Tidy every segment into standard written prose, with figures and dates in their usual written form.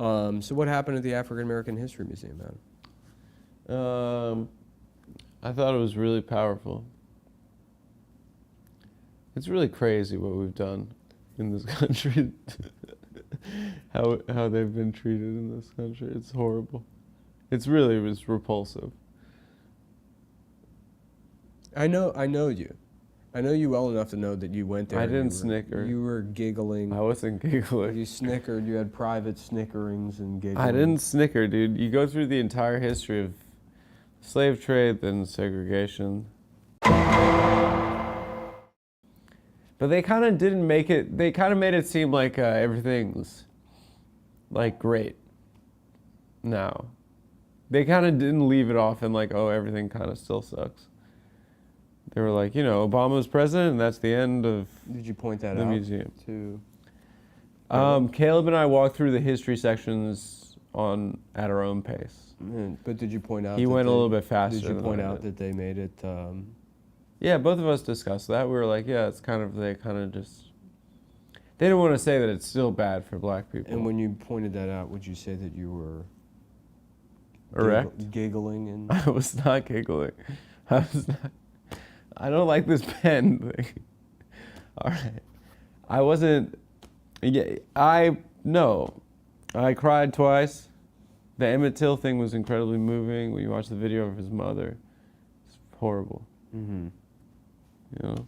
So what happened at the African American History Museum, man? I thought it was really powerful. It's really crazy what we've done in this country. how they've been treated in this country. It's horrible. It's repulsive. I know you. I know you well enough to know that you went there. I didn't snicker. You were giggling. I wasn't giggling. You snickered. You had private snickerings and giggling. I didn't snicker, dude. You go through the entire history of slave trade, then segregation. But they kind of didn't make it, they kind of made it seem like everything's like great now. They kind of didn't leave it off in like, oh, everything kind of still sucks. They were like, you know, Obama's president, and that's the end of Did you point that the out museum. to? Caleb and I walked through the history sections at our own pace. But did you point out? He went a little bit faster. Did you point out that they made it? Yeah, both of us discussed that. We were like, yeah, it's kind of, they didn't want to say that it's still bad for black people. And when you pointed that out, would you say that you were erect? Giggling and? I was not giggling. I don't like this pen thing. All right. I wasn't, no. I cried twice. The Emmett Till thing was incredibly moving. When you watch the video of his mother, it's horrible. Mm-hmm. You know?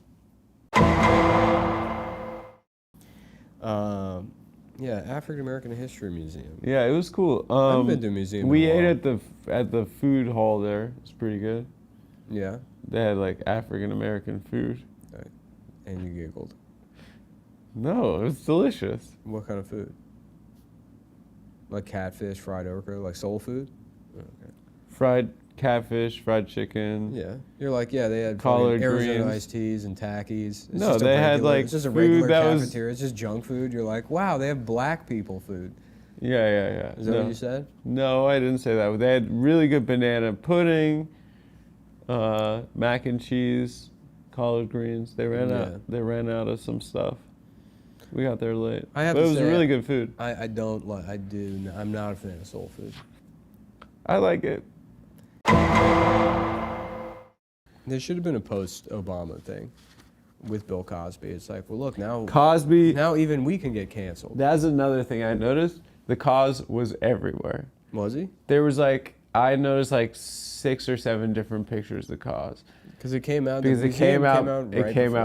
Yeah, African American History Museum. Yeah, it was cool. I've been to a museum. We ate at the food hall there. It's pretty good. Yeah. They had like African American food. Right. And you giggled. No, it was delicious. What kind of food? Like catfish, fried okra, like soul food? Okay. Fried catfish, fried chicken. Yeah. You're like, yeah, they had collard Arizona greens. iced teas and Takis. It's No, they had like it's just a food regular that cafeteria. It's just junk food. You're like, wow, they have black people food. Yeah. Is that what you said? No, I didn't say that. They had really good banana pudding, mac and cheese, collard greens. They ran out. They ran out of some stuff. We got there late. But it was really good food. I'm not a fan of soul food. I like it. There should have been a post-Obama thing with Bill Cosby. It's like, well, look, now Cosby. Now even we can get canceled. That's another thing I noticed. The cause was everywhere. Was he? There was like, I noticed like 6 or 7 different pictures of cause. Because it came out. Because it came out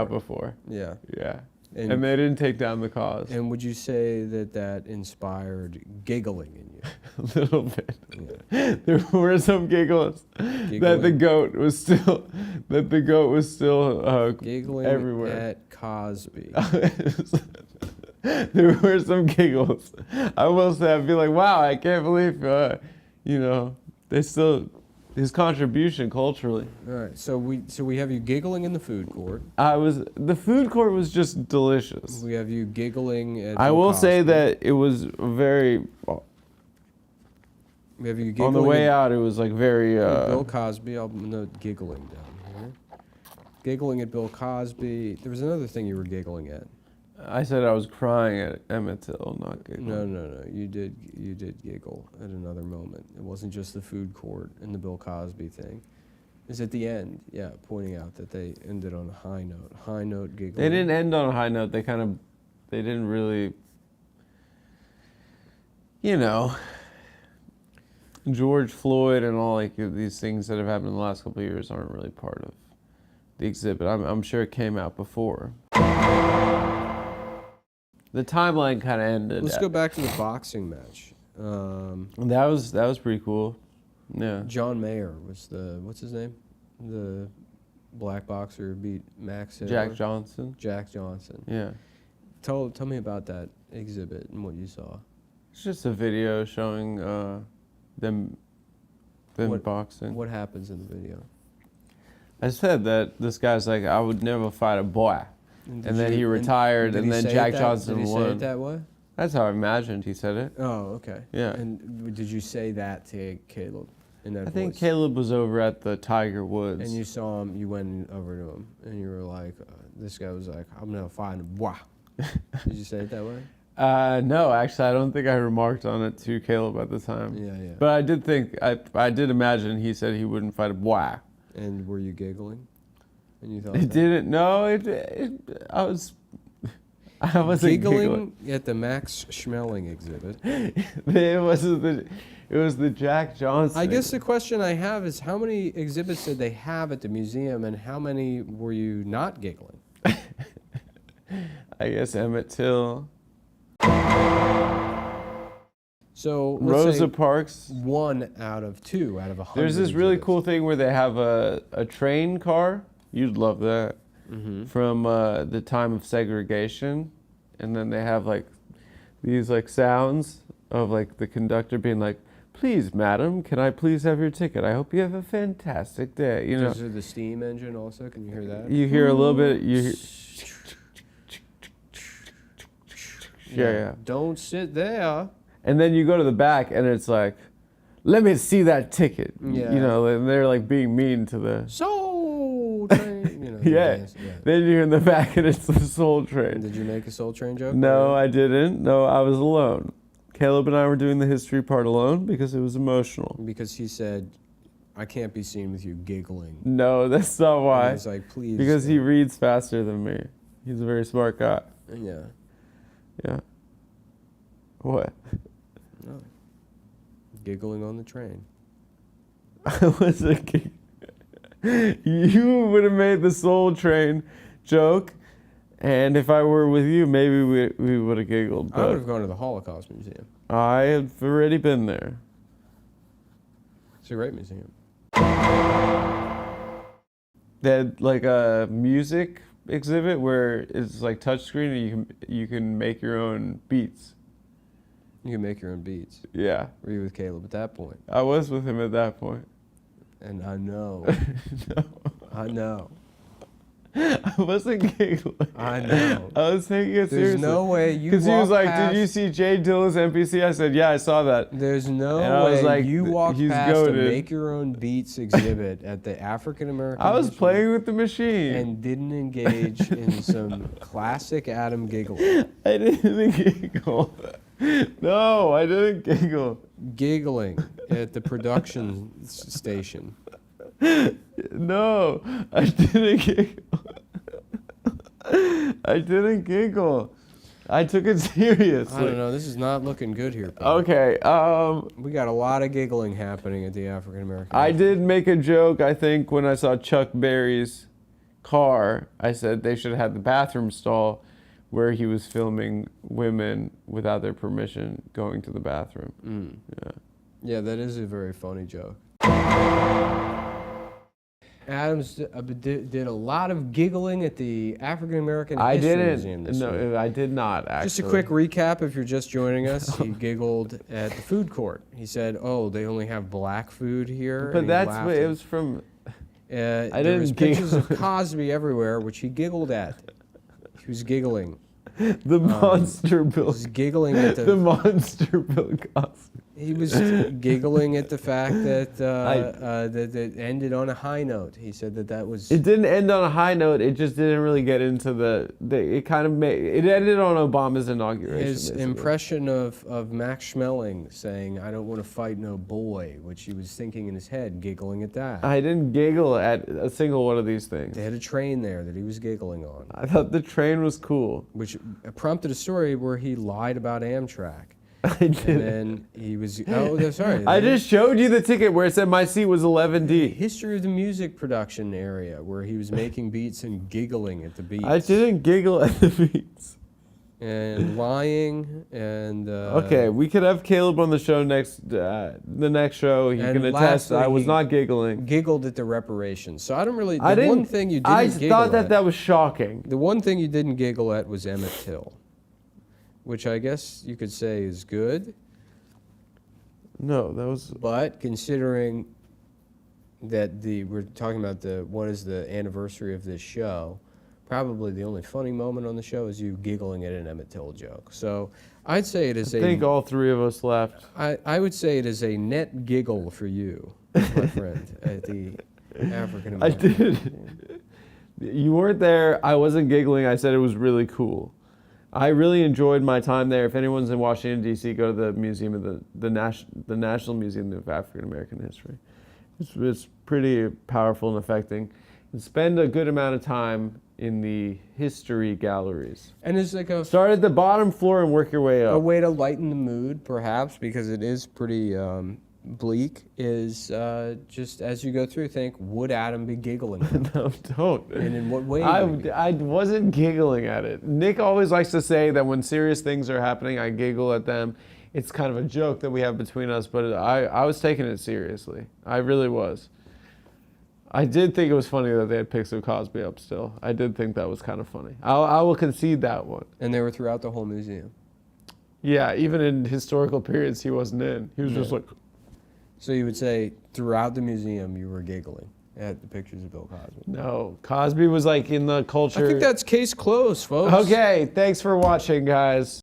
before. Yeah. Yeah. And they didn't take down the cause. And would you say that inspired giggling in you? A little bit. Yeah. There were some giggles Giggling. that the goat was still Giggling everywhere. at Cosby. There were some giggles. I will say, I'd be like, wow, I can't believe, they still. His contribution culturally. All right, so we have you giggling in the food court. The food court was just delicious. We have you giggling at. I will say that it was very. We have you giggling on the way out. It was like very. Bill Cosby. I'll note giggling down here. Giggling at Bill Cosby. There was another thing you were giggling at. I said I was crying at Emmett Till, not giggling. No. You did giggle at another moment. It wasn't just the food court and the Bill Cosby thing. It's at the end, yeah, pointing out that they ended on a high note. High note giggling. They didn't end on a high note. They didn't really, George Floyd and all like these things that have happened in the last couple of years aren't really part of the exhibit. I'm sure it came out before. The timeline kind of ended. Let's go back to the boxing match. That was pretty cool. Yeah. John Mayer was what's his name? The black boxer beat Max Taylor. Jack Johnson. Jack Johnson. Yeah. Tell me about that exhibit and what you saw. It's just a video showing them boxing. What happens in the video? I said that this guy's like, I would never fight a boy. And then he retired, and then Jack Johnson won. Did he say it that way? That's how I imagined he said it. Oh, okay. Yeah. And did you say that to Caleb in that I think voice? Caleb was over at the Tiger Woods. And you saw him, you went over to him, and you were like, this guy was like, I'm going to fight a boy. Did you say it that way? No, actually, I don't think I remarked on it to Caleb at the time. Yeah. But I did think, I did imagine he said he wouldn't fight a boy. And were you giggling? And you thought It that? didn't. No, I wasn't giggling. At the Max Schmeling exhibit. It was the Jack Johnson. I guess the question I have is how many exhibits did they have at the museum, and how many were you not giggling? I guess Emmett Till. So let's Rosa say Parks. 1 out of 2 out of 100. There's this really exhibits. cool thing where they have a train car. You'd love that. Mm-hmm. From the time of segregation, and then they have like these like sounds of like the conductor being like, "Please, madam, can I please have your ticket? I hope you have a fantastic day." You know, Is there the steam engine also? Can you hear that? you hear a little bit. Yeah. Don't sit there. And then you go to the back, and it's like, "Let me see that ticket." Yeah. You know, and they're like being mean to the. Soul Train. You know, the Yeah. dance, yeah. Then you're in the back, and it's the Soul Train. Did you make a Soul Train joke? No, I didn't. No, I was alone. Caleb and I were doing the history part alone because it was emotional. Because he said, I can't be seen with you giggling. No, that's not And I why. was like, please. Because he reads faster than me. He's a very smart guy. Yeah. Yeah. What? No. Giggling on the train. I was a kid. You would have made the Soul Train joke, and if I were with you, maybe we would have giggled. I would But have gone to the Holocaust Museum. I have already been there. It's a great museum. They had like a music exhibit where it's like touchscreen and you can make your own beats. You can make your own beats. Yeah, Were you with Caleb at that point? I was with him at that point. And I know. No, I know. I wasn't giggling. I know. I was taking it seriously. There's no way you Because he was walk like, past, "Did you see Jay Dilla's NPC?" I said, "Yeah, I saw that." There's no And I was way like, you walk he's past a goated. make your own beats exhibit at the African American I was History playing with the machine. and didn't engage in some classic Adam giggling. I didn't giggle. No, I didn't giggle. Giggling at the production station. No, I didn't giggle. I didn't giggle. I took it seriously. I don't know. This is not looking good here. Pete. Okay, We got a lot of giggling happening at the African American. I did make a joke, I think, when I saw Chuck Berry's car. I said they should have had the bathroom stall where he was filming women without their permission going to the bathroom. Yeah. Yeah, that is a very funny joke. Adams did a lot of giggling at the African American I History didn't. Museum this week. No, I did not, actually. Just a quick recap if you're just joining us. He giggled at the food court. He said, "Oh, they only have black food here." But and he that's laughed what at- it was from. There didn't was pictures of giggle. Cosby everywhere, which he giggled at. He was giggling. The monster He Bill. was giggling at The monster Bill Cosby. He was giggling at the fact that that it ended on a high note. He said that was. It didn't end on a high note. It just didn't really get into it kind of made. It ended on Obama's inauguration. His basically. impression of Max Schmeling saying, "I don't want to fight no boy," which he was thinking in his head, giggling at that. I didn't giggle at a single one of these things. They had a train there that he was giggling on, I thought the train was cool. which prompted a story where he lied about Amtrak. I And did. then he was, oh, no, sorry. I just showed you the ticket where it said my seat was The 11D. history of the music production area where he was making beats and giggling at the beats. I didn't giggle at the beats. And lying and. Okay, we could have Caleb on the show the next show. He And can attest lastly, I was he- not giggling. Giggled at the reparations. So I don't really. I The didn't. one thing you didn't I giggle thought at. that was shocking. The one thing you didn't giggle at was Emmett Till, which I guess you could say is good, No, that was. but considering that we're talking about what is the anniversary of this show, probably the only funny moment on the show is you giggling at an Emmett Till joke. So I'd say it is I think all three of us left. I would say it is a net giggle for you, my friend, at the African I American. did. You weren't there. I wasn't giggling. I said it was really cool. I really enjoyed my time there. If anyone's in Washington D.C., go to the museum of the National Museum of African American History. It's pretty powerful and affecting. And spend a good amount of time in the history galleries. And it's like Start at the bottom floor and work your way a up. way to lighten the mood, perhaps, because it is pretty bleak, is just as you go through, think, would Adam be giggling? No, don't. And in what way? I wasn't giggling at it. Nick always likes to say that when serious things are happening, I giggle at them. It's kind of a joke that we have between us, but I was taking it seriously. I really was. I did think it was funny that they had pics of Cosby up still. I did think that was kind of funny. I will concede that one. And they were throughout the whole museum. Yeah, even in historical periods he wasn't in. He was just like... So you would say throughout the museum you were giggling at the pictures of Bill Cosby. No, Cosby was like in the culture. I think that's case closed, folks. Okay, thanks for watching, guys.